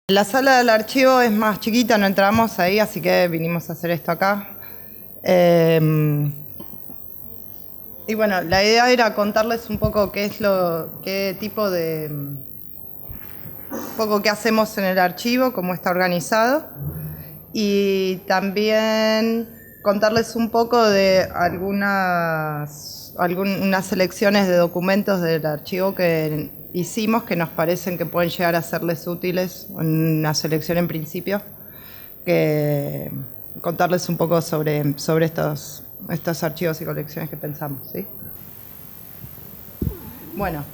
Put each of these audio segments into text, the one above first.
La sala del archivo es más chiquita, no entramos ahí, así que vinimos a hacer esto acá. Y bueno, la idea era contarles un poco qué tipo de... un poco qué hacemos en el archivo, cómo está organizado. Y también contarles un poco de unas selecciones de documentos del archivo que hicimos que nos parecen que pueden llegar a serles útiles, una selección en principio, que contarles un poco sobre estos archivos y colecciones que pensamos, ¿sí? Bueno,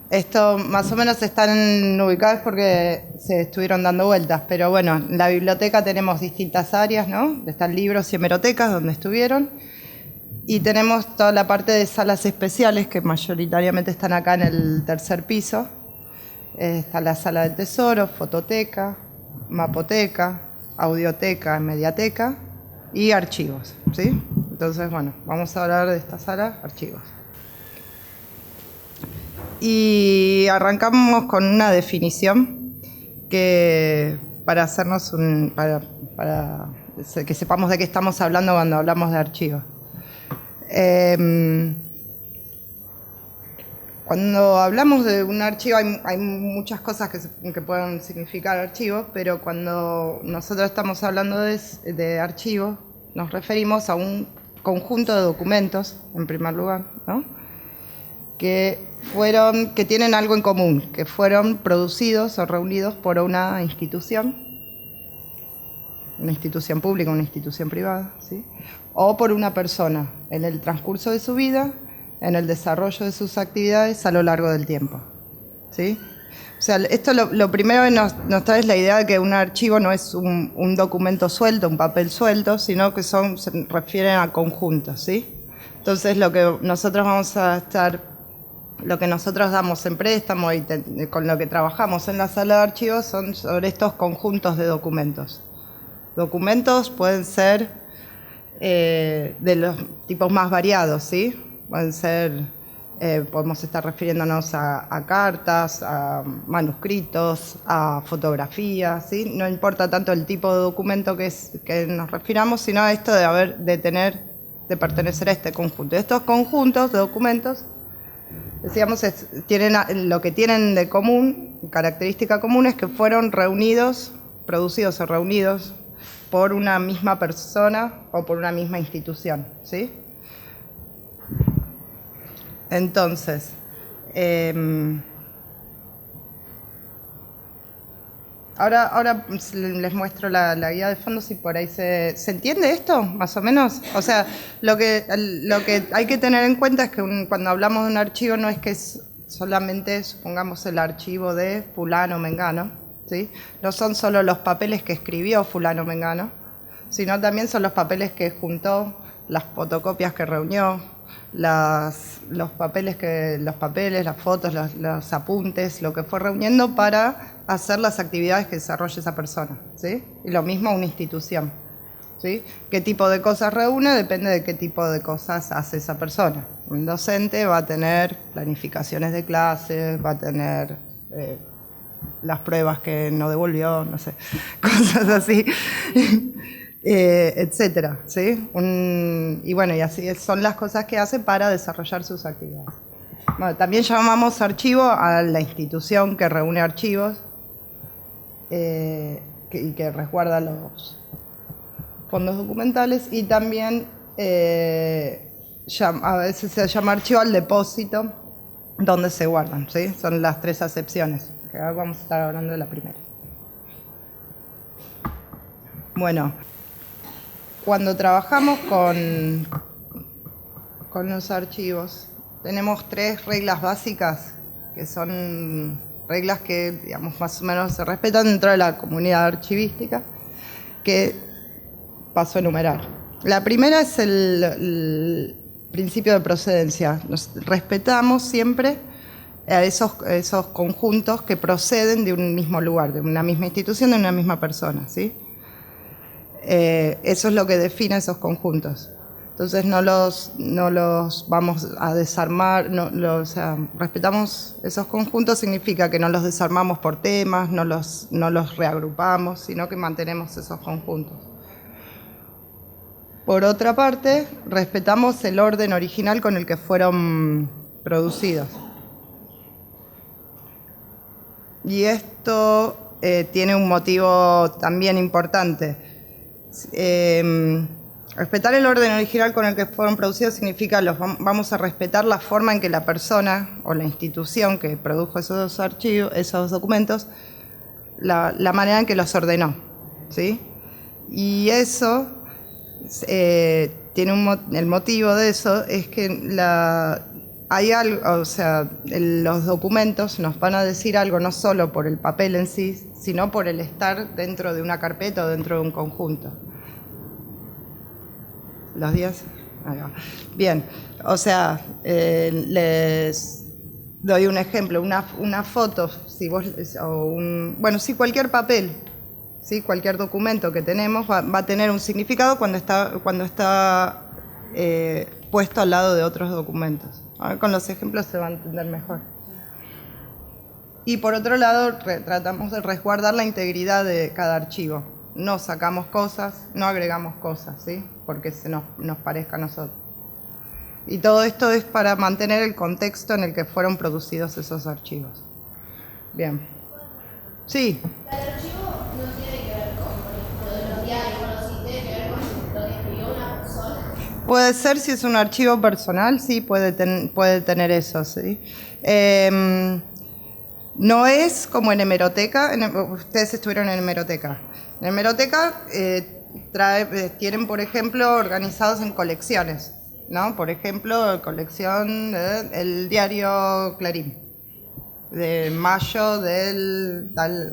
esto más o menos están ubicados porque se estuvieron dando vueltas, pero bueno, en la biblioteca tenemos distintas áreas, ¿no? Están libros y hemerotecas donde estuvieron, y tenemos toda la parte de salas especiales que mayoritariamente están acá en el tercer piso. Está la sala del tesoro, fototeca, mapoteca, audioteca, mediateca y archivos, ¿sí? Entonces, bueno, vamos a hablar de esta sala, archivos. Y arrancamos con una definición que para hacernos para que sepamos de qué estamos hablando cuando hablamos de archivos. Cuando hablamos de un archivo hay muchas cosas que pueden significar archivos, pero cuando nosotros estamos hablando de archivos, nos referimos a un conjunto de documentos, en primer lugar, ¿no? que tienen algo en común, que fueron producidos o reunidos por una institución pública, una institución privada, ¿sí? O por una persona en el transcurso de su vida, en el desarrollo de sus actividades a lo largo del tiempo, ¿sí? O sea, esto lo primero que nos trae es la idea de que un archivo no es un documento suelto, un papel suelto, sino que se refieren a conjuntos, ¿sí? Entonces lo que nosotros damos en préstamo y con lo que trabajamos en la sala de archivos son sobre estos conjuntos de documentos. Documentos pueden ser de los tipos más variados, ¿sí? Pueden ser, podemos estar refiriéndonos a cartas, a manuscritos, a fotografías, ¿sí? No importa tanto el tipo de documento que nos refiramos, sino a esto de pertenecer a este conjunto. Estos conjuntos de documentos, decíamos, lo que tienen de común, característica común, es que fueron producidos o reunidos por una misma persona o por una misma institución, ¿sí? Entonces, ahora les muestro la guía de fondo, si por ahí se entiende esto, más o menos. O sea, lo que hay que tener en cuenta es que cuando hablamos de un archivo no es que es solamente, supongamos, el archivo de fulano mengano, ¿sí? No son solo los papeles que escribió fulano mengano, sino también son los papeles que juntó, las fotocopias que reunió, los papeles, las fotos, los apuntes, lo que fue reuniendo para hacer las actividades que desarrolla esa persona, ¿sí? Y lo mismo una institución, ¿sí? ¿Qué tipo de cosas reúne? Depende de qué tipo de cosas hace esa persona. Un docente va a tener planificaciones de clases, va a tener las pruebas que no devolvió, no sé, cosas así. Etcétera, ¿sí? Y bueno, y así son las cosas que hace para desarrollar sus actividades. Bueno, también llamamos archivo a la institución que reúne archivos y que resguarda los fondos documentales, y también a veces se llama archivo al depósito donde se guardan, ¿sí? Son las tres acepciones, que ahora vamos a estar hablando de la primera. Bueno, cuando trabajamos con los archivos, tenemos tres reglas básicas, que son reglas que, digamos, más o menos se respetan dentro de la comunidad archivística, que paso a enumerar. La primera es el principio de procedencia. Nos respetamos siempre a esos conjuntos que proceden de un mismo lugar, de una misma institución, de una misma persona, ¿sí? Eso es lo que define esos conjuntos. Entonces no los vamos a desarmar, o sea, respetamos esos conjuntos, significa que no los desarmamos por temas, no los reagrupamos, sino que mantenemos esos conjuntos. Por otra parte, respetamos el orden original con el que fueron producidos. Y esto tiene un motivo también importante. Respetar el orden original con el que fueron producidos significa vamos a respetar la forma en que la persona o la institución que produjo esos archivos, esos documentos, la manera en que los ordenó, ¿sí? Y eso tiene el motivo de eso es que hay algo, o sea, los documentos nos van a decir algo no solo por el papel en sí, sino por el estar dentro de una carpeta o dentro de un conjunto. ¿Los 10? Bien, o sea, les doy un ejemplo, una foto, si vos, bueno, sí, cualquier papel, ¿sí? Cualquier documento que tenemos va a tener un significado cuando está puesto al lado de otros documentos. A ver, con los ejemplos se va a entender mejor. Y por otro lado, tratamos de resguardar la integridad de cada archivo. No sacamos cosas, no agregamos cosas, ¿sí? Porque nos parezca a nosotros. Y todo esto es para mantener el contexto en el que fueron producidos esos archivos. Bien. Sí. El archivo no tiene que ver con los diarios, tiene que ver con lo que escribió una persona. Puede ser, si es un archivo personal, sí, puede tener eso, ¿sí? No es como en hemeroteca. Ustedes estuvieron en hemeroteca. En hemeroteca tienen, por ejemplo, organizados en colecciones, ¿no? Por ejemplo, colección del diario Clarín, de mayo del tal,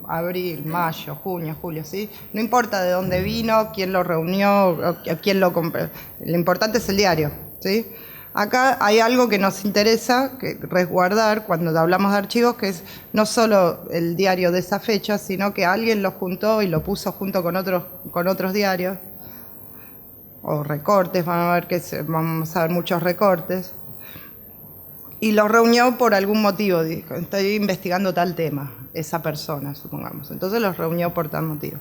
abril, mayo, junio, julio, ¿sí? No importa de dónde vino, quién lo reunió, quién lo compró. Lo importante es el diario, ¿sí? Acá hay algo que nos interesa resguardar cuando hablamos de archivos, que es no solo el diario de esa fecha, sino que alguien lo juntó y lo puso junto con otros diarios, o recortes, vamos a ver muchos recortes, y los reunió por algún motivo. Dijo, estoy investigando tal tema, esa persona, supongamos. Entonces los reunió por tal motivo.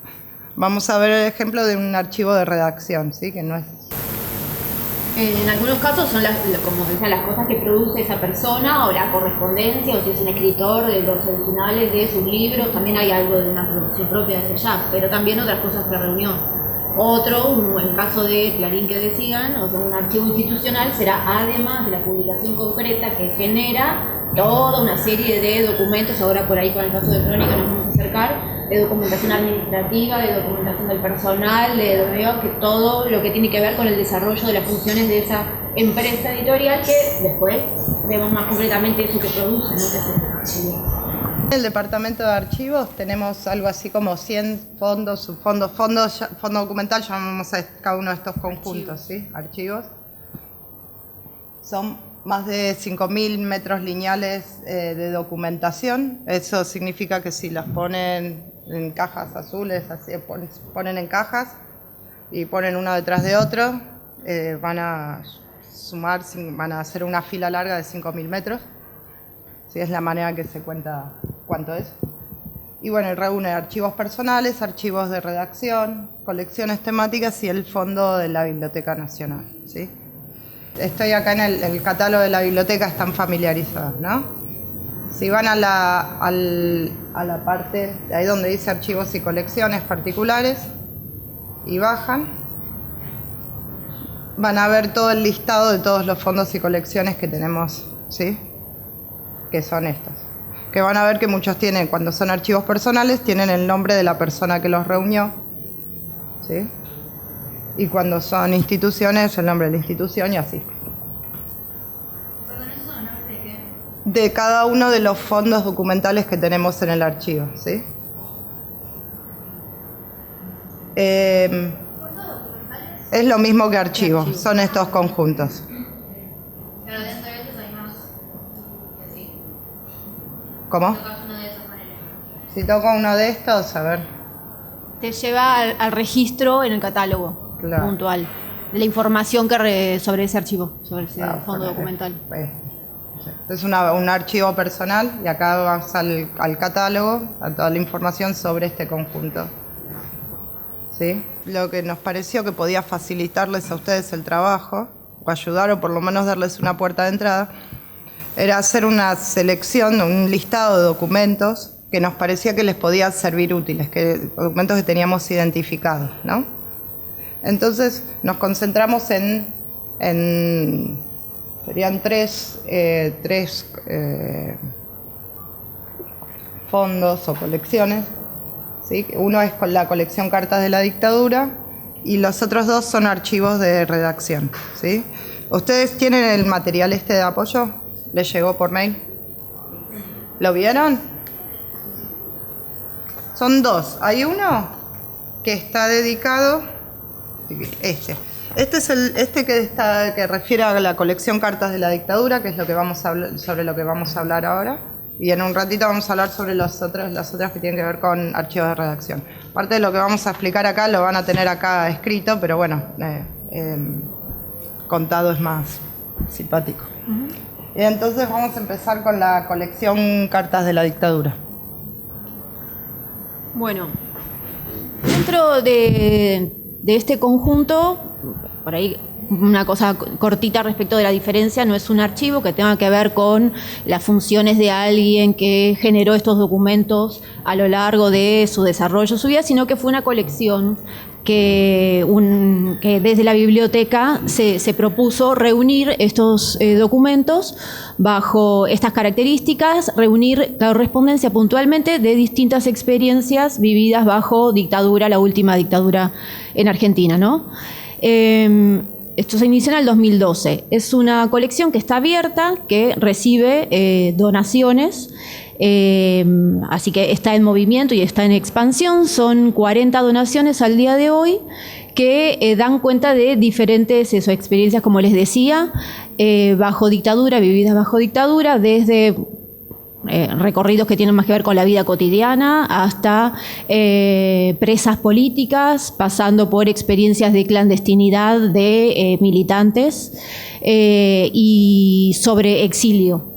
Vamos a ver el ejemplo de un archivo de redacción, ¿sí? Que no es... En algunos casos son como decía, las cosas que produce esa persona o la correspondencia, o si es un escritor de los originales de sus libros, también hay algo de una producción propia desde ya, pero también otras cosas que reunió. Otro, en el caso de Clarín que decían, o sea, un archivo institucional será además de la publicación concreta que genera toda una serie de documentos, ahora por ahí con el caso de Crónica nos vamos a acercar, de documentación administrativa, de documentación del personal, que todo lo que tiene que ver con el desarrollo de las funciones de esa empresa editorial, que después vemos más concretamente eso que produce, ¿no? En el departamento de archivos tenemos algo así como 100 fondos, subfondos, fondo documental, llamamos a cada uno de estos conjuntos, ¿sí? Archivos. Son más de 5.000 metros lineales de documentación. Eso significa que si las ponen en cajas azules, así ponen en cajas y ponen uno detrás de otro, van a sumar, van a hacer una fila larga de 5.000 metros. Sí, es la manera que se cuenta cuánto es. Y bueno, reúne archivos personales, archivos de redacción, colecciones temáticas y el fondo de la Biblioteca Nacional, ¿sí? Estoy acá en el catálogo de la biblioteca, están familiarizados, ¿no? Si van a la parte de ahí donde dice archivos y colecciones particulares y bajan, van a ver todo el listado de todos los fondos y colecciones que tenemos, ¿sí? Que son estos. Que van a ver que muchos tienen, cuando son archivos personales, tienen el nombre de la persona que los reunió, ¿sí? Y cuando son instituciones, el nombre de la institución y así. ¿Perdón, esos son nombres de qué? De cada uno de los fondos documentales que tenemos en el archivo, ¿sí? Es lo mismo que archivo, son estos conjuntos. Pero dentro de ellos hay más. Sí. ¿Cómo? Tocas uno de esos paneles. Si toco uno de estos, a ver. Te lleva al registro en el catálogo Claro. puntual. la información sobre ese archivo, sobre ese fondo documental. Este es un archivo personal y acá vas al catálogo, a toda la información sobre este conjunto. ¿Sí? Lo que nos pareció que podía facilitarles a ustedes el trabajo, o ayudar, o por lo menos darles una puerta de entrada, era hacer una selección, un listado de documentos que nos parecía que les podía servir útiles, documentos que teníamos identificados, ¿no? Entonces nos concentramos serían tres fondos o colecciones, ¿sí? Uno es con la colección Cartas de la Dictadura y los otros dos son archivos de redacción, ¿sí? ¿Ustedes tienen el material de apoyo? ¿Les llegó por mail? ¿Lo vieron? Son dos. Hay uno que está dedicado, este es que refiere a la colección Cartas de la Dictadura, que es lo que vamos a hablar, sobre lo que vamos a hablar ahora. Y en un ratito vamos a hablar sobre las otras que tienen que ver con archivos de redacción. Parte de lo que vamos a explicar acá lo van a tener acá escrito, pero bueno, contado es más simpático. Y entonces vamos a empezar con la colección Cartas de la Dictadura. Bueno, dentro de este conjunto, por ahí una cosa cortita respecto de la diferencia, no es un archivo que tenga que ver con las funciones de alguien que generó estos documentos a lo largo de su desarrollo, su vida, sino que fue una colección que desde la biblioteca se propuso reunir estos documentos bajo estas características, reunir correspondencia puntualmente de distintas experiencias vividas bajo dictadura, la última dictadura en Argentina, ¿no? Esto se inició en el 2012. Es una colección que está abierta, que recibe donaciones, así que está en movimiento y está en expansión. Son 40 donaciones al día de hoy que dan cuenta de diferentes experiencias, como les decía, bajo dictadura, vividas bajo dictadura, desde recorridos que tienen más que ver con la vida cotidiana, hasta presas políticas, pasando por experiencias de clandestinidad de militantes y sobre exilio.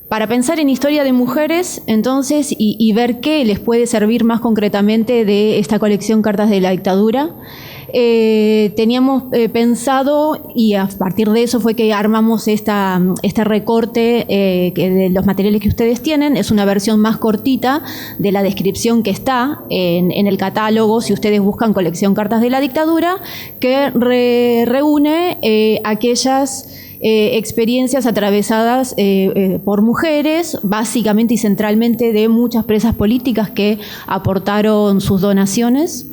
Para pensar en historia de mujeres, entonces, y ver qué les puede servir más concretamente de esta colección Cartas de la Dictadura, teníamos pensado, y a partir de eso fue que armamos este recorte de los materiales que ustedes tienen. Es una versión más cortita de la descripción que está en el catálogo, si ustedes buscan colección Cartas de la Dictadura, que reúne aquellas experiencias atravesadas por mujeres, básicamente y centralmente de muchas presas políticas que aportaron sus donaciones.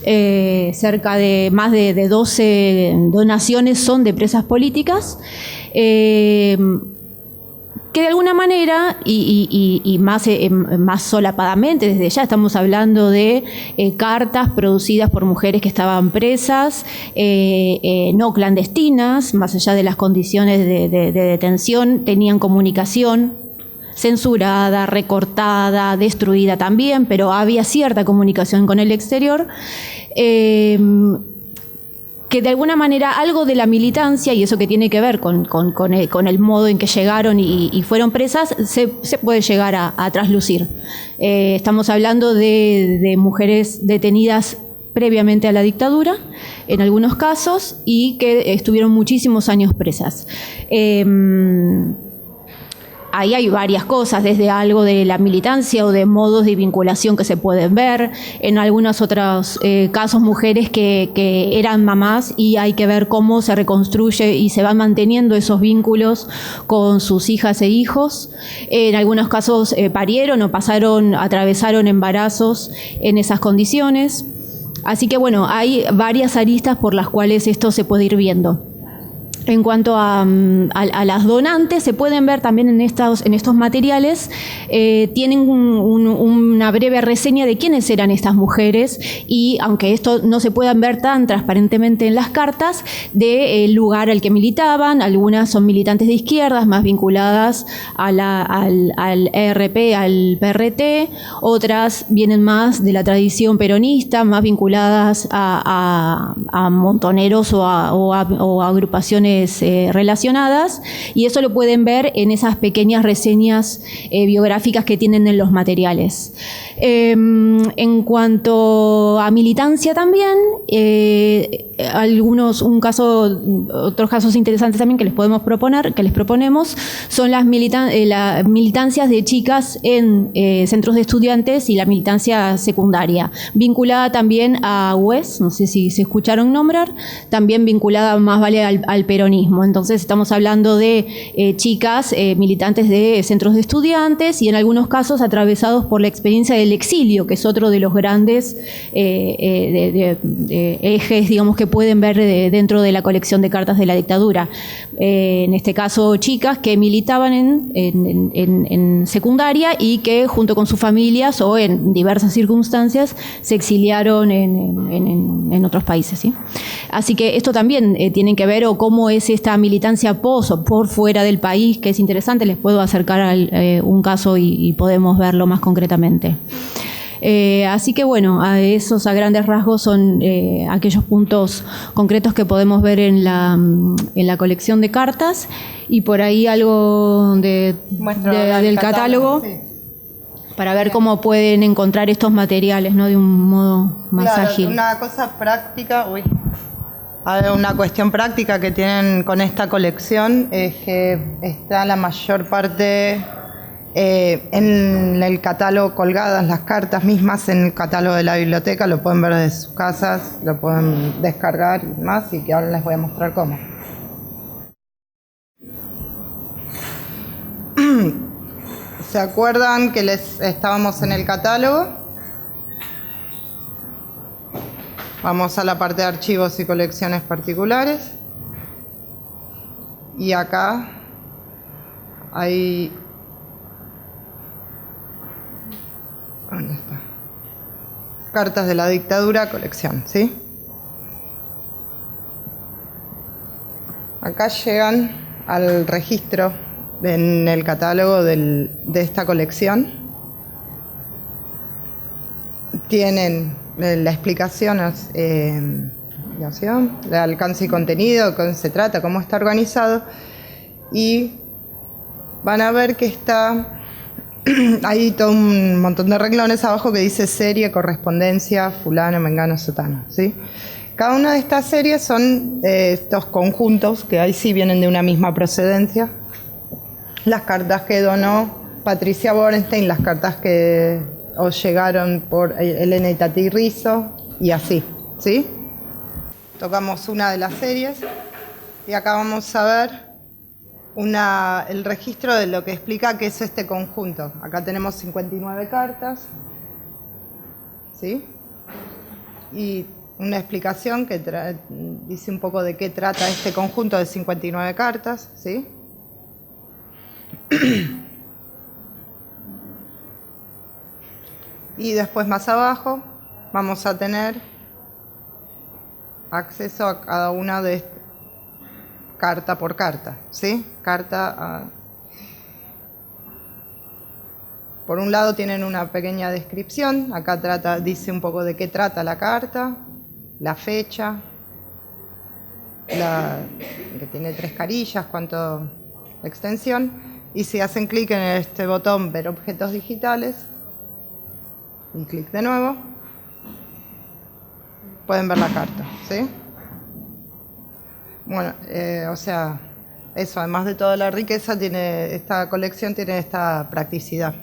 Cerca de más de 12 donaciones son de presas políticas, que de alguna manera y más solapadamente desde ya estamos hablando de cartas producidas por mujeres que estaban presas, no clandestinas, más allá de las condiciones de detención, tenían comunicación censurada, recortada, destruida también, pero había cierta comunicación con el exterior, que de alguna manera algo de la militancia, y eso que tiene que ver con el modo en que llegaron y fueron presas, se puede llegar a traslucir. Estamos hablando de mujeres detenidas previamente a la dictadura, en algunos casos, y que estuvieron muchísimos años presas. Ahí hay varias cosas, desde algo de la militancia o de modos de vinculación que se pueden ver, en algunos otros casos mujeres que eran mamás, y hay que ver cómo se reconstruye y se van manteniendo esos vínculos con sus hijas e hijos. En algunos casos parieron o atravesaron embarazos en esas condiciones. Así que bueno, hay varias aristas por las cuales esto se puede ir viendo. En cuanto a las donantes, se pueden ver también en estos materiales, tienen una breve reseña de quiénes eran estas mujeres y, aunque esto no se puedan ver tan transparentemente en las cartas, del lugar al que militaban. Algunas son militantes de izquierdas, más vinculadas al ERP, al PRT, otras vienen más de la tradición peronista, más vinculadas a montoneros o a agrupaciones relacionadas, y eso lo pueden ver en esas pequeñas reseñas biográficas que tienen en los materiales. En cuanto a militancia también, otros casos interesantes también que les proponemos, son las militancias de chicas en centros de estudiantes y la militancia secundaria, vinculada también a UES, no sé si se escucharon nombrar, también vinculada más vale al peronismo. Entonces estamos hablando de chicas militantes de centros de estudiantes y en algunos casos atravesados por la experiencia del exilio, que es otro de los grandes ejes, digamos, que pueden ver dentro de la colección de cartas de la dictadura. En este caso, chicas que militaban en secundaria y que junto con sus familias o en diversas circunstancias se exiliaron en otros países, ¿sí? Así que esto también tiene que ver o cómo es esta militancia o por fuera del país, que es interesante. Les puedo acercar un caso y podemos verlo más concretamente. Así que bueno, esos a grandes rasgos son aquellos puntos concretos que podemos ver en la colección de cartas, y por ahí algo del catálogo. Sí. Para ver cómo pueden encontrar estos materiales, ¿no?, de un modo más ágil. Una cosa práctica, una cuestión práctica que tienen con esta colección es que está la mayor parte en el catálogo, colgadas las cartas mismas en el catálogo de la biblioteca, lo pueden ver desde sus casas, lo pueden descargar y demás, y que ahora les voy a mostrar cómo. ¿Se acuerdan que estábamos en el catálogo? Vamos a la parte de archivos y colecciones particulares. Y acá hay... ¿Dónde está? Cartas de la dictadura, colección, ¿sí? Acá llegan al registro en el catálogo de esta colección. Tienen la explicación de alcance y contenido, cómo se trata, cómo está organizado, y van a ver que está hay todo un montón de renglones abajo que dice serie, correspondencia, fulano, mengano, sotano, ¿sí? Cada una de estas series son estos conjuntos que ahí sí vienen de una misma procedencia. Las cartas que donó Patricia Borenstein, las cartas que os llegaron por Elena Itatí Rizzo, y así, ¿sí? Tocamos una de las series y acá vamos a ver el registro de lo que explica qué es este conjunto. Acá tenemos 59 cartas, ¿sí? Y una explicación que dice un poco de qué trata este conjunto de 59 cartas, ¿sí? Y después más abajo vamos a tener acceso a cada una de carta por carta, ¿sí? Por un lado tienen una pequeña descripción, acá dice un poco de qué trata la carta, la fecha, que tiene 3 carillas, cuánto extensión, y si hacen clic en este botón ver objetos digitales y clic de nuevo, pueden ver la carta, ¿sí? Bueno, eso, además de toda la riqueza, esta colección tiene esta practicidad,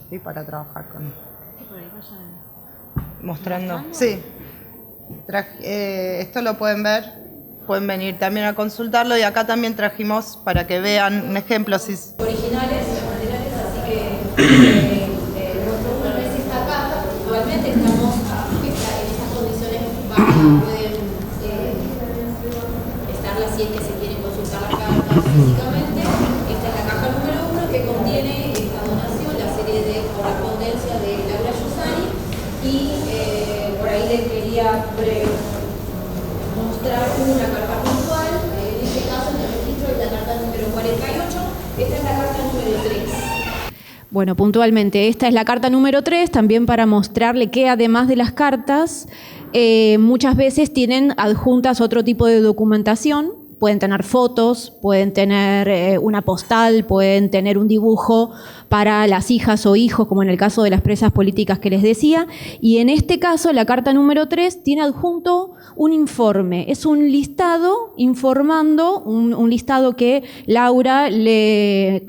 ¿sí? Para trabajar con... Mostrando. Sí. Esto lo pueden ver, pueden venir también a consultarlo, y acá también trajimos para que vean un ejemplo. Originales, materiales, así que no es esta caja, porque igualmente estamos en estas condiciones bajas, pueden estar las 100 que se quieren consultar. físicamente. Esta es la caja número 1 que contiene esta donación, la serie de correspondencia de Laura Giussani, y por ahí les quería mostrar una carta puntual. En este caso, en el registro es la carta número 48. Esta es la carta número 3. Bueno, puntualmente, esta es la carta número 3, también para mostrarle que además de las cartas, muchas veces tienen adjuntas otro tipo de documentación. Pueden tener fotos, pueden tener una postal, pueden tener un dibujo para las hijas o hijos, como en el caso de las presas políticas que les decía. Y en este caso, la carta número 3 tiene adjunto un informe. Es un listado informando, un listado que Laura le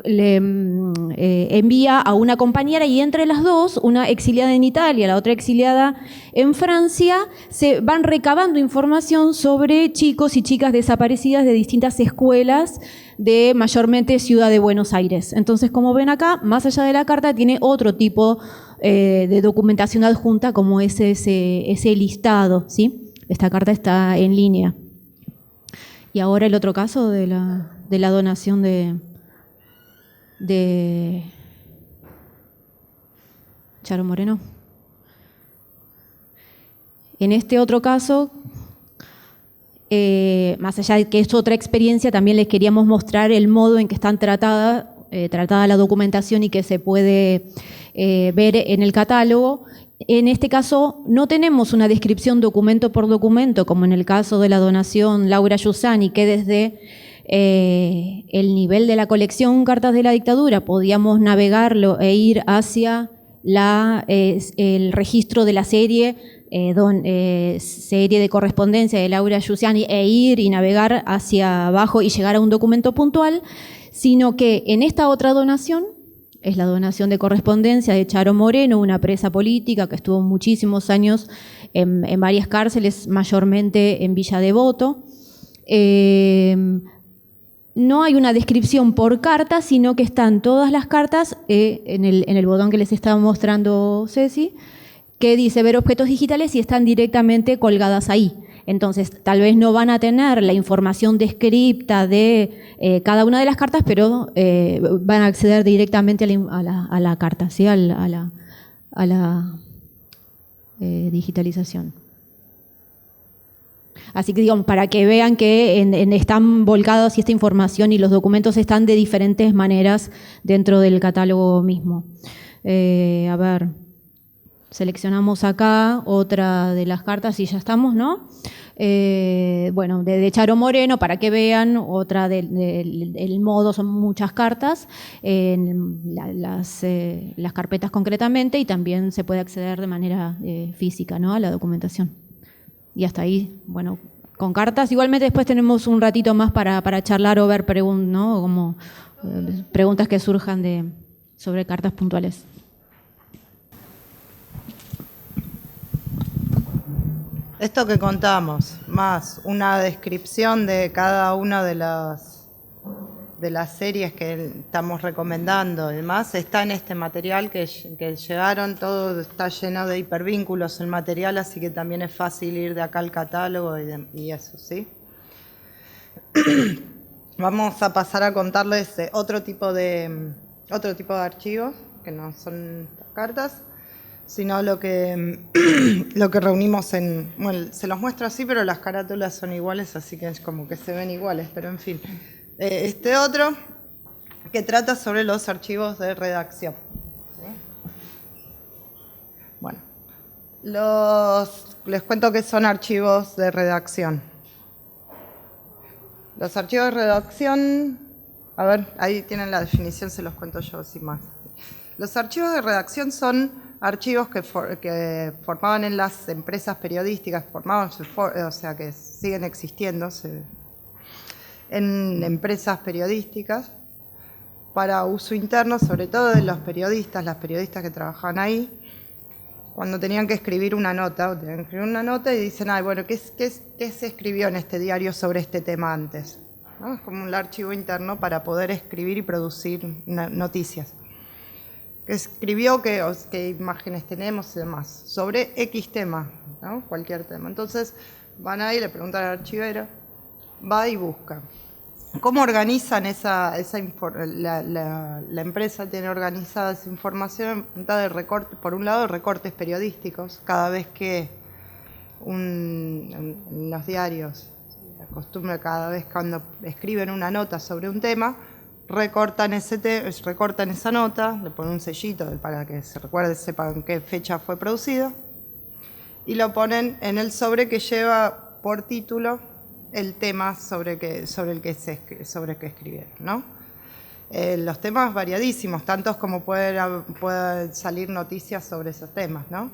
envía a una compañera, y entre las dos, una exiliada en Italia, la otra exiliada en Francia, se van recabando información sobre chicos y chicas desaparecidas de distintas escuelas de mayormente Ciudad de Buenos Aires. Entonces, como ven acá, más allá de la carta, tiene otro tipo de documentación adjunta, como es ese listado, ¿sí? Esta carta está en línea. Y ahora el otro caso de la donación de Charo Moreno. En este otro caso, más allá de que es otra experiencia, también les queríamos mostrar el modo en que están tratada la documentación y que se puede ver en el catálogo. En este caso no tenemos una descripción documento por documento, como en el caso de la donación Laura Giussani, que desde el nivel de la colección Cartas de la Dictadura podíamos navegarlo e ir hacia el registro de la serie de correspondencia de Laura Giussani, e ir y navegar hacia abajo y llegar a un documento puntual, sino que en esta otra donación, es la donación de correspondencia de Charo Moreno, una presa política que estuvo muchísimos años en varias cárceles, mayormente en Villa Devoto. No hay una descripción por carta, sino que están todas las cartas en el botón que les estaba mostrando Ceci, que dice ver objetos digitales, y están directamente colgadas ahí. Entonces, tal vez no van a tener la información descripta de cada una de las cartas, pero van a acceder directamente a la carta, ¿sí? a la digitalización. Así que, digamos, para que vean que están volcados y esta información y los documentos están de diferentes maneras dentro del catálogo mismo. A ver, seleccionamos acá otra de las cartas y ya estamos, ¿no? Bueno, de Charo Moreno, para que vean, otra del modo, son muchas cartas, las carpetas concretamente, y también se puede acceder de manera física, ¿no? A la documentación. Y hasta ahí, bueno, con cartas. Igualmente después tenemos un ratito más para charlar o ver ¿no? Como preguntas que surjan sobre cartas puntuales. Esto que contamos, más una descripción de cada una de las series que estamos recomendando y demás, está en este material que llegaron. Todo está lleno de hipervínculos el material, así que también es fácil ir de acá al catálogo y eso, ¿sí? Vamos a pasar a contarles otro tipo de archivos, que no son cartas, sino lo que reunimos bueno, se los muestro así, pero las carátulas son iguales, así que es como que se ven iguales, pero en fin. Este otro, que trata sobre los archivos de redacción. ¿Sí? Bueno, les cuento que son archivos de redacción. Los archivos de redacción, a ver, ahí tienen la definición, se los cuento yo sin más. Los archivos de redacción son archivos que formaban en las empresas periodísticas, o sea, que siguen existiendo en empresas periodísticas para uso interno, sobre todo de las periodistas que trabajaban ahí, cuando tenían que escribir una nota, y dicen, bueno, ¿qué se escribió en este diario sobre este tema antes? ¿No? Es como un archivo interno para poder escribir y producir noticias. Que escribió, qué imágenes tenemos y demás, sobre X tema, ¿no? Cualquier tema. Entonces van ahí, le preguntan al archivero, va y busca. ¿Cómo organizan la empresa tiene organizada esa información en punta de recorte, por un lado recortes periodísticos, cada vez que en los diarios, la costumbre cada vez cuando escriben una nota sobre un tema, recortan esa nota, le ponen un sellito para que se recuerde, sepan qué fecha fue producido, y lo ponen en el sobre que lleva por título el tema sobre el que escribieron, ¿no? Los temas variadísimos, tantos como pueden salir noticias sobre esos temas, ¿no?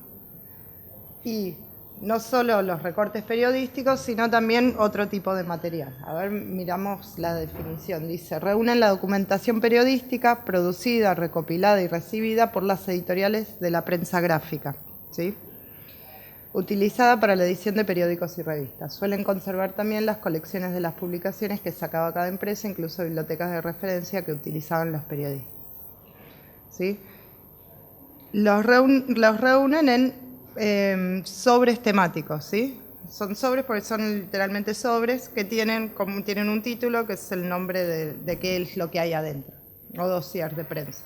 Y no solo los recortes periodísticos, sino también otro tipo de material. A ver, miramos la definición. Dice, reúnen la documentación periodística producida, recopilada y recibida por las editoriales de la prensa gráfica, ¿sí? Utilizada para la edición de periódicos y revistas. Suelen conservar también las colecciones de las publicaciones que sacaba cada empresa, incluso bibliotecas de referencia que utilizaban los periodistas, ¿sí? Los reúnen en sobres temáticos, ¿sí? Son sobres porque son literalmente sobres que tienen un título que es el nombre de qué es lo que hay adentro, o dossier de prensa.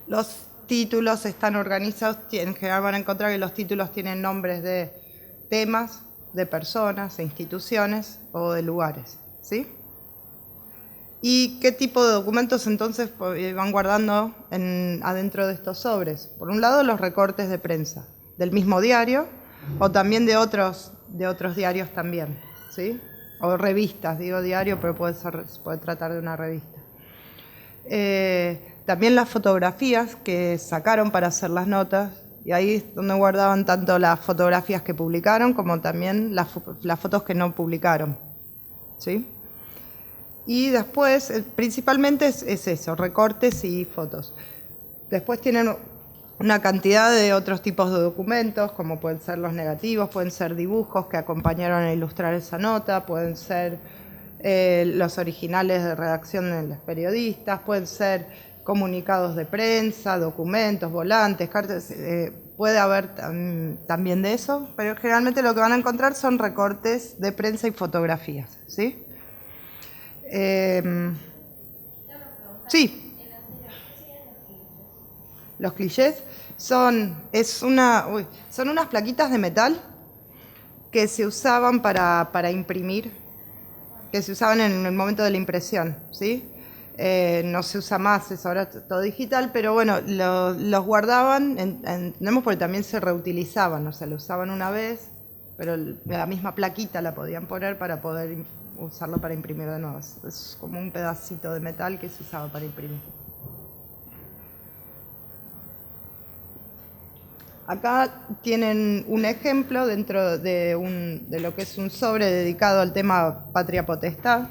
Los títulos están organizados, en general van a encontrar que los títulos tienen nombres de temas, de personas, de instituciones o de lugares, ¿sí? ¿Y qué tipo de documentos entonces van guardando adentro de estos sobres? Por un lado, los recortes de prensa del mismo diario o también de otros diarios también, ¿sí? O revistas, digo diario, pero puede tratar de una revista. También las fotografías que sacaron para hacer las notas, y ahí es donde guardaban tanto las fotografías que publicaron como también las fotos que no publicaron, ¿sí? Y después, principalmente es eso, recortes y fotos. Después tienen una cantidad de otros tipos de documentos, como pueden ser los negativos, pueden ser dibujos que acompañaron a ilustrar esa nota, pueden ser los originales de redacción de los periodistas, pueden ser comunicados de prensa, documentos, volantes, cartas, puede haber también de eso, pero generalmente lo que van a encontrar son recortes de prensa y fotografías, ¿sí? Sí. Los clichés son unas plaquitas de metal que se usaban para imprimir, que se usaban en el momento de la impresión, ¿sí? No se usa más, es ahora todo digital, pero bueno, los guardaban, entendemos, porque también se reutilizaban, o sea, lo usaban una vez, pero la misma plaquita la podían poner para poder usarlo para imprimir de nuevo. Es como un pedacito de metal que se usaba para imprimir. Acá tienen un ejemplo dentro de lo que es un sobre dedicado al tema patria potestad,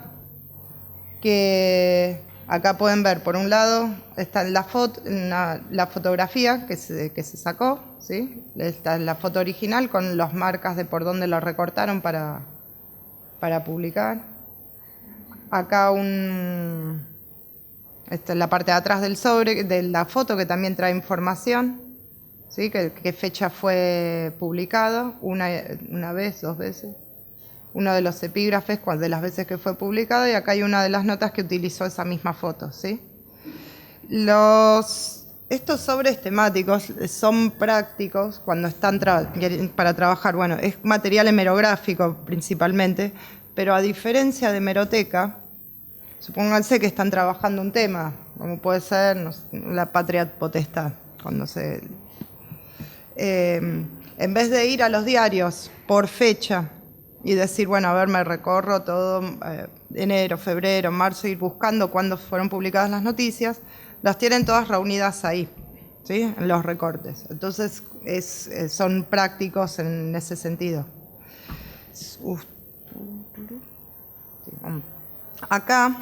que acá pueden ver, por un lado, está la fotografía que se sacó, ¿sí? Esta es la foto original con las marcas de por dónde lo recortaron para publicar. Acá esta es la parte de atrás del sobre, de la foto, que también trae información, ¿sí? Qué fecha fue publicado, una vez, 2 veces. Uno de los epígrafes de las veces que fue publicado, y acá hay una de las notas que utilizó esa misma foto, ¿sí? Estos sobres temáticos son prácticos cuando están para trabajar. Bueno, es material hemerográfico principalmente, pero a diferencia de hemeroteca, supónganse que están trabajando un tema, como puede ser la patria potestad, en vez de ir a los diarios por fecha y decir, bueno, a ver, me recorro todo enero, febrero, marzo, ir buscando cuándo fueron publicadas las noticias, las tienen todas reunidas ahí, ¿sí? En los recortes. Entonces son prácticos en ese sentido. Acá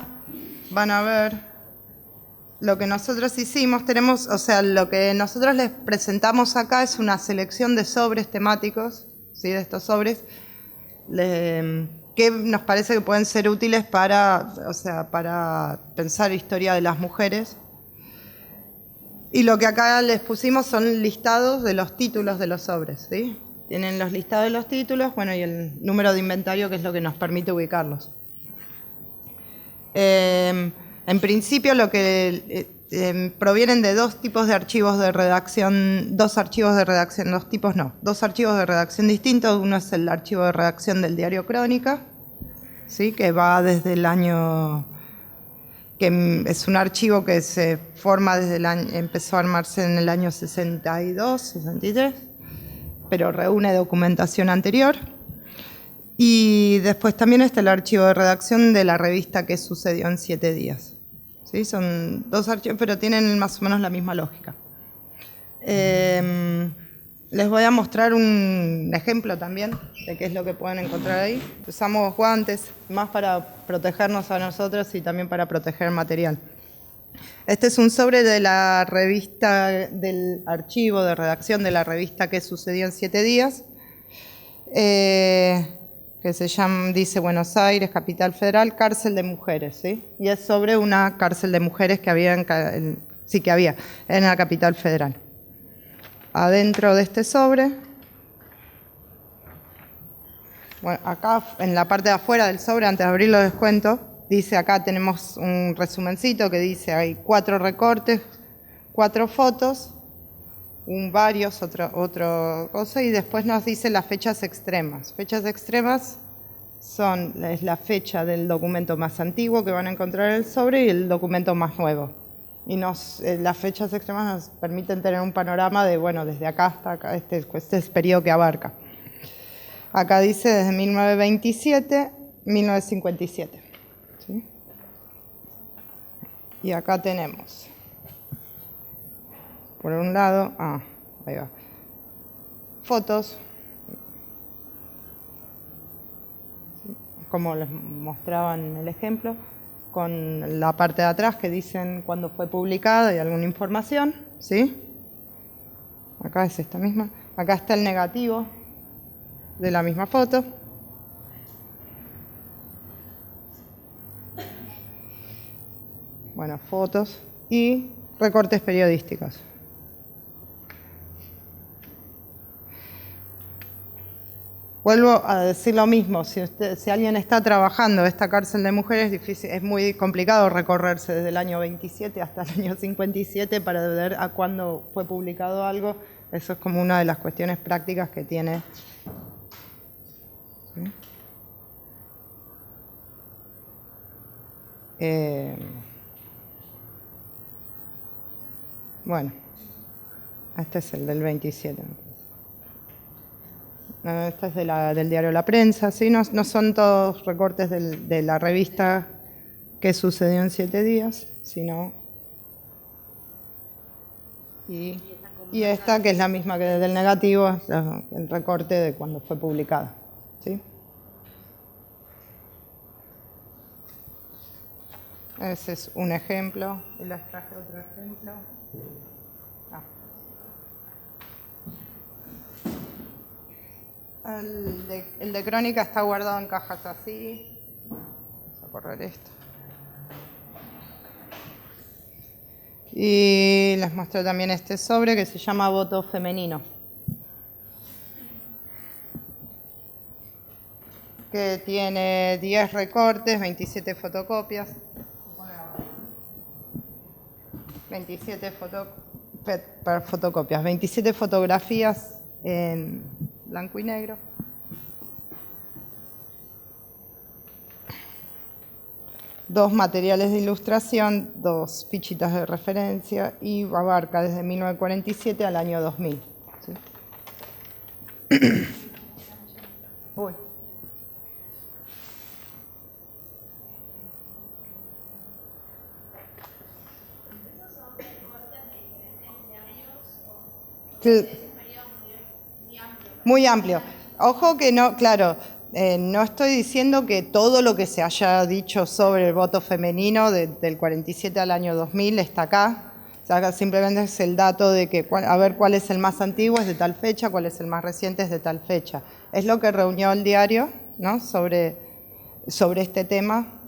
van a ver lo que nosotros hicimos. Lo que nosotros les presentamos acá es una selección de sobres temáticos, ¿sí? De estos sobres, que nos parece que pueden ser útiles para pensar historia de las mujeres. Y lo que acá les pusimos son listados de los títulos de los sobres, ¿sí? Tienen los listados de los títulos, bueno, y el número de inventario, que es lo que nos permite ubicarlos. En principio lo que provienen de dos tipos de archivos de redacción, dos archivos de redacción, dos archivos de redacción distintos. Uno es el archivo de redacción del diario Crónica, ¿sí? Que va desde el año, que es un archivo que se forma desde el año, empezó a armarse en el año 62, 63, pero reúne documentación anterior. Y después también está el archivo de redacción de la revista Que sucedió en 7 días. ¿Sí? Son dos archivos, pero tienen más o menos la misma lógica. Les voy a mostrar un ejemplo también de qué es lo que pueden encontrar ahí. Usamos guantes más para protegernos a nosotros y también para proteger el material. Este es un sobre de la revista, del archivo de redacción de la revista Que sucedió en 7 días. Que se llama, dice Buenos Aires, Capital Federal, cárcel de mujeres, ¿sí? Y es sobre una cárcel de mujeres que había en la Capital Federal. Adentro de este sobre, bueno, acá en la parte de afuera del sobre, antes de abrirlo les cuento, dice acá tenemos un resumencito que dice hay 4 recortes, 4 fotos, varios, otra cosa, y después nos dice las fechas extremas. Fechas extremas es la fecha del documento más antiguo que van a encontrar en el sobre y el documento más nuevo. Y las fechas extremas nos permiten tener un panorama de, bueno, desde acá hasta acá, este es el periodo que abarca. Acá dice desde 1927, 1957. ¿Sí? Y acá tenemos... Por un lado, ahí va. Fotos, ¿sí? Como les mostraba en el ejemplo, con la parte de atrás que dicen cuándo fue publicada y alguna información, ¿sí? Acá es esta misma. Acá está el negativo de la misma foto. Bueno, fotos y recortes periodísticos. Vuelvo a decir lo mismo, si alguien está trabajando en esta cárcel de mujeres, es muy complicado recorrerse desde el año 27 hasta el año 57 para ver a cuándo fue publicado algo. Eso es como una de las cuestiones prácticas que tiene. ¿Sí? Bueno, este es el del 27. Esta es del diario La Prensa, ¿sí? No son todos recortes de la revista Que sucedió en 7 días, sino... Y esta, que es la misma que del negativo, es el recorte de cuando fue publicada, ¿sí? Ese es un ejemplo, y les traje otro ejemplo. El de Crónica está guardado en cajas así. Vamos a correr esto. Y les muestro también este sobre que se llama Voto Femenino, que tiene 10 recortes, 27 fotocopias. 27 fotocopias, 27 fotografías en blanco y negro. Dos materiales de ilustración, 2 fichitas de referencia y abarca desde 1947 al año 2000. ¿Sí? Uy. Muy amplio. Ojo que no, claro, no estoy diciendo que todo lo que se haya dicho sobre el voto femenino del 47 al año 2000 está acá. O sea, simplemente es el dato de que, a ver cuál es el más antiguo, es de tal fecha, cuál es el más reciente, es de tal fecha. Es lo que reunió el diario, ¿no? sobre este tema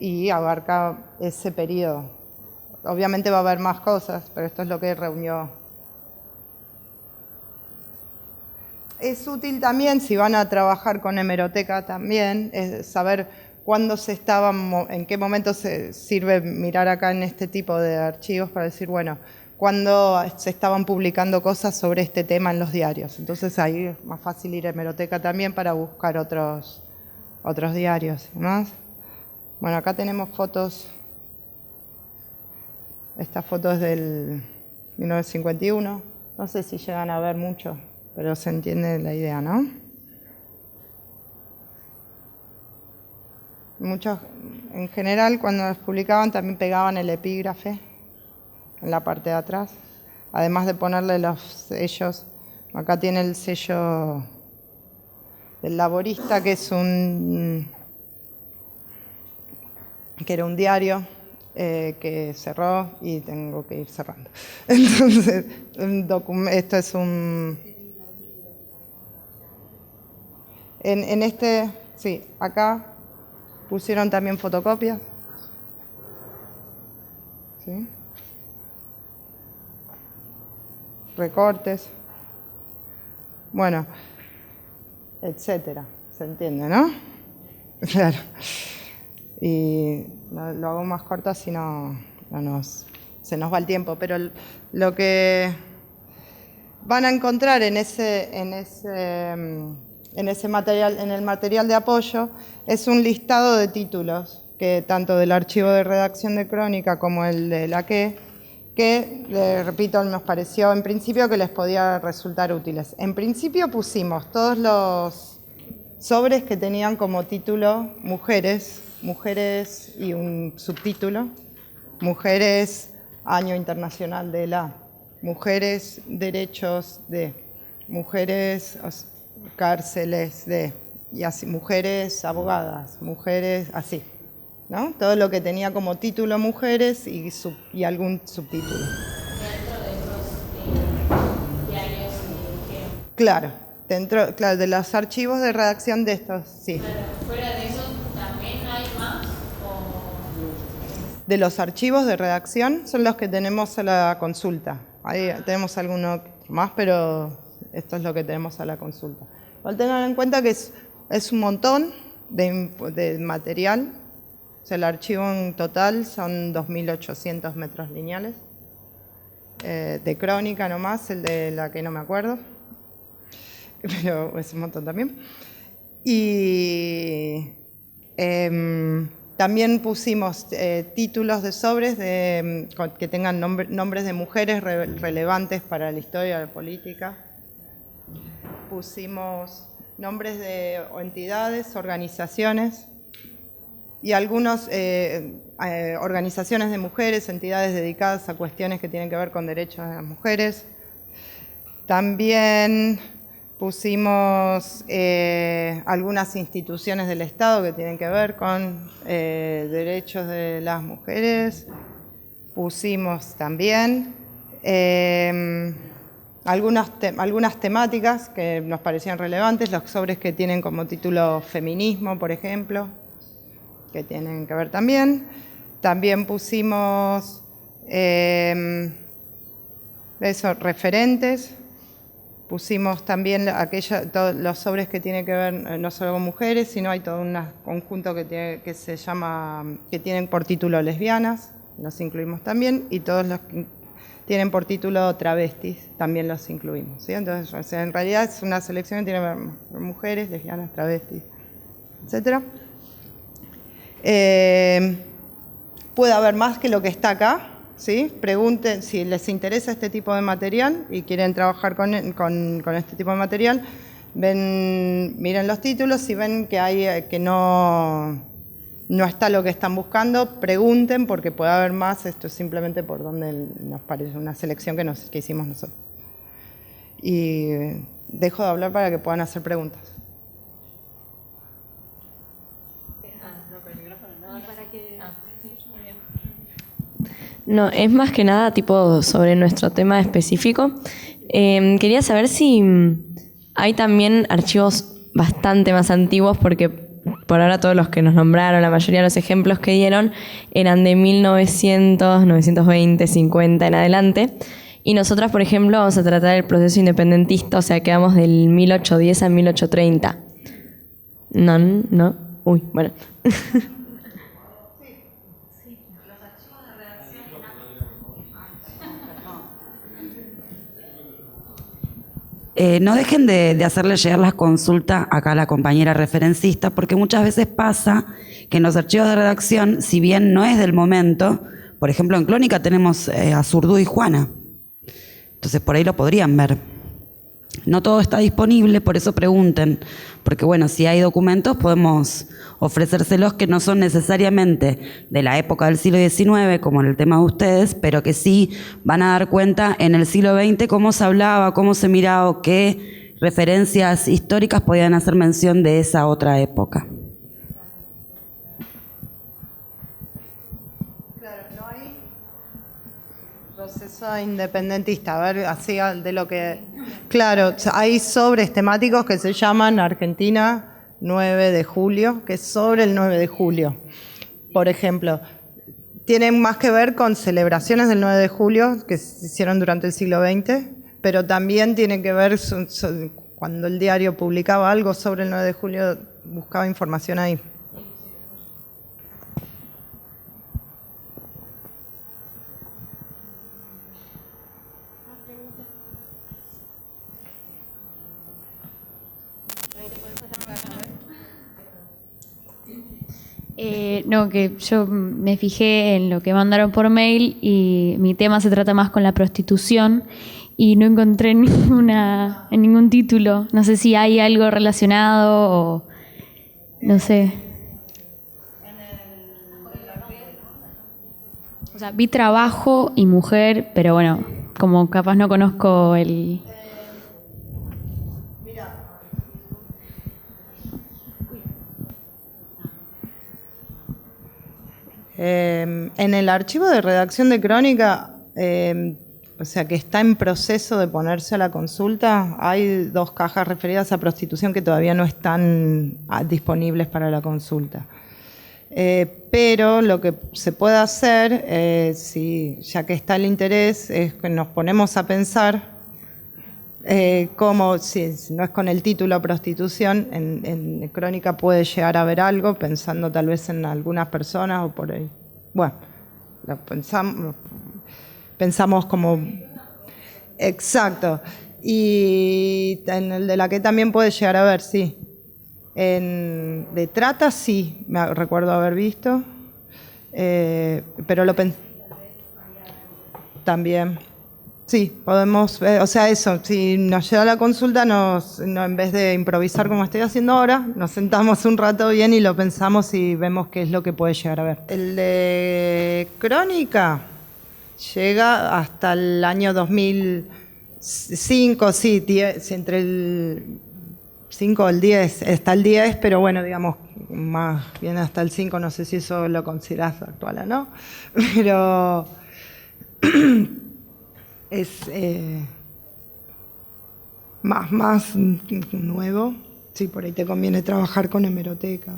y abarca ese periodo. Obviamente va a haber más cosas, pero esto es lo que reunió. Es útil también, si van a trabajar con hemeroteca también, es saber cuándo en qué momento se sirve mirar acá en este tipo de archivos para decir, bueno, cuándo se estaban publicando cosas sobre este tema en los diarios. Entonces ahí es más fácil ir a hemeroteca también para buscar otros diarios y demás. Bueno, acá tenemos fotos. Esta foto es del 1951. No sé si llegan a ver mucho, pero se entiende la idea, ¿no? Muchos, en general, cuando los publicaban también pegaban el epígrafe en la parte de atrás, además de ponerle los sellos. Acá tiene el sello del Laborista, que era un diario que cerró y tengo que ir cerrando. Entonces, esto es en este, sí, acá pusieron también fotocopias. ¿Sí? Recortes. Bueno, etcétera. ¿Se entiende, no? Claro. Y lo hago más corto, así se nos va el tiempo. Pero lo que van a encontrar en ese material, en el material de apoyo, es un listado de títulos, que tanto del archivo de redacción de Crónica como el de la que repito, nos pareció en principio que les podía resultar útiles. En principio pusimos todos los sobres que tenían como título mujeres y un subtítulo, mujeres, año internacional de la, mujeres, derechos de, mujeres, cárceles de, y así, mujeres abogadas, mujeres así, ¿no? Todo lo que tenía como título mujeres y algún subtítulo. Dentro de esos diarios que... Claro, claro, de los archivos de redacción de estos, sí. Pero fuera de eso, ¿también hay más? De los archivos de redacción son los que tenemos a la consulta. Ahí tenemos alguno más, pero esto es lo que tenemos a la consulta. Igual tengan en cuenta que es un montón de material. O sea, el archivo en total son 2.800 metros lineales. De Crónica nomás, el de la que no me acuerdo. Pero es un montón también. Y también pusimos títulos de sobres que tengan nombres de mujeres relevantes para la historia de la política. Pusimos nombres de entidades, organizaciones y algunas organizaciones de mujeres, entidades dedicadas a cuestiones que tienen que ver con derechos de las mujeres. También pusimos algunas instituciones del Estado que tienen que ver con derechos de las mujeres. Pusimos también algunas temáticas que nos parecían relevantes, los sobres que tienen como título feminismo, por ejemplo, que tienen que ver también. También pusimos referentes. Pusimos también todos los sobres que tienen que ver no solo con mujeres, sino hay todo un conjunto que tienen por título lesbianas, los incluimos también, y todos los que tienen por título travestis, también los incluimos, ¿sí? Entonces, o sea, en realidad es una selección que tiene mujeres, lesbianas, travestis, etc. Puede haber más que lo que está acá. ¿Sí? Pregunten si les interesa este tipo de material y quieren trabajar con este tipo de material. Miren los títulos, si ven que no está lo que están buscando, pregunten porque puede haber más. Esto es simplemente por donde nos parece una selección que hicimos nosotros. Y dejo de hablar para que puedan hacer preguntas. No, es más que nada tipo sobre nuestro tema específico. Quería saber si hay también archivos bastante más antiguos, porque por ahora todos los que nos nombraron, la mayoría de los ejemplos que dieron, eran de 1900, 920, 50 en adelante. Y nosotras, por ejemplo, vamos a tratar el proceso independentista, o sea, que vamos del 1810 a 1830. ¿No? Uy, bueno. No dejen de hacerle llegar las consultas acá a la compañera referencista, porque muchas veces pasa que en los archivos de redacción, si bien no es del momento, por ejemplo en Crónica tenemos a Zurdú y Juana, entonces por ahí lo podrían ver. No todo está disponible, por eso pregunten, porque bueno, si hay documentos podemos ofrecérselos que no son necesariamente de la época del siglo XIX, como en el tema de ustedes, pero que sí van a dar cuenta en el siglo XX cómo se hablaba, cómo se miraba, o qué referencias históricas podían hacer mención de esa otra época. Claro, no hay proceso independentista, a ver, así de lo que... Claro, hay sobres temáticos que se llaman Argentina 9 de julio, que es sobre el 9 de julio. Por ejemplo, tienen más que ver con celebraciones del 9 de julio que se hicieron durante el siglo XX, pero también tienen que ver cuando el diario publicaba algo sobre el 9 de julio, buscaba información ahí. No, que yo me fijé en lo que mandaron por mail y mi tema se trata más con la prostitución y no encontré en ningún título. No sé si hay algo relacionado o no sé. O sea, vi trabajo y mujer, pero bueno, como capaz no conozco el... En el archivo de redacción de Crónica, o sea que está en proceso de ponerse a la consulta, hay 2 cajas referidas a prostitución que todavía no están disponibles para la consulta. Pero lo que se puede hacer, ya que está el interés, es que nos ponemos a pensar cómo, si no es con el título prostitución, en Crónica puede llegar a haber algo, pensando tal vez en algunas personas o por ahí. Bueno, lo pensamos como... Exacto. Y en el de la que también puede llegar a ver, sí. De trata, sí, me recuerdo haber visto. Pero lo pensé también. Sí, podemos ver, o sea, eso, si nos llega la consulta, en vez de improvisar como estoy haciendo ahora, nos sentamos un rato bien y lo pensamos y vemos qué es lo que puede llegar a ver. El de Crónica llega hasta el año 2005, sí, entre el 5 o el 10, está el 10, pero bueno, digamos, más bien hasta el 5, no sé si eso lo considerás actual o no, pero... es más nuevo. Sí, por ahí te conviene trabajar con hemeroteca.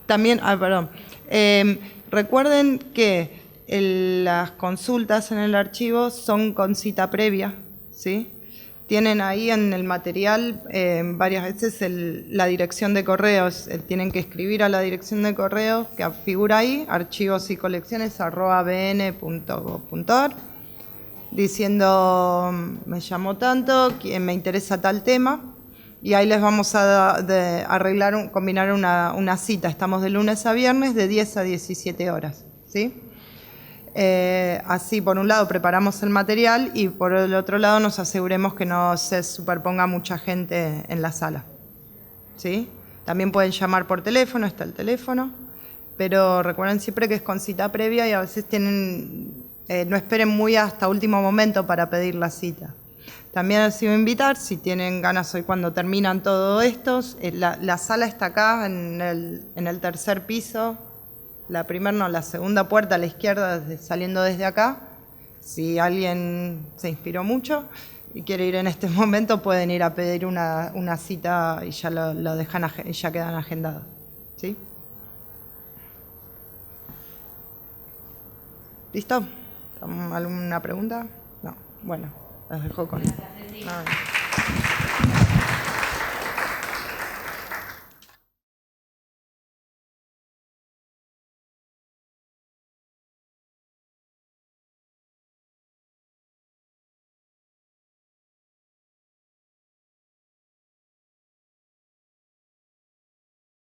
También, perdón. Recuerden que las consultas en el archivo son con cita previa, ¿sí? Tienen ahí en el material varias veces la dirección de correos. Tienen que escribir a la dirección de correo que figura ahí, archivosycolecciones@bn.gov.ar, diciendo me llamo tanto, me interesa tal tema, y ahí les vamos a combinar una cita. Estamos de lunes a viernes de 10 a 17 horas, ¿sí? Así, por un lado, preparamos el material y por el otro lado nos aseguremos que no se superponga mucha gente en la sala, ¿sí? También pueden llamar por teléfono, está el teléfono, pero recuerden siempre que es con cita previa y a veces no esperen muy hasta último momento para pedir la cita. También les iba a invitar, si tienen ganas hoy cuando terminan todo esto, la sala está acá en el tercer piso. La segunda puerta a la izquierda, saliendo desde acá. Si alguien se inspiró mucho y quiere ir en este momento, pueden ir a pedir una cita y ya lo dejan, ya quedan agendados, ¿sí? ¿Listo? ¿Alguna pregunta? No. Bueno, las dejo con... No.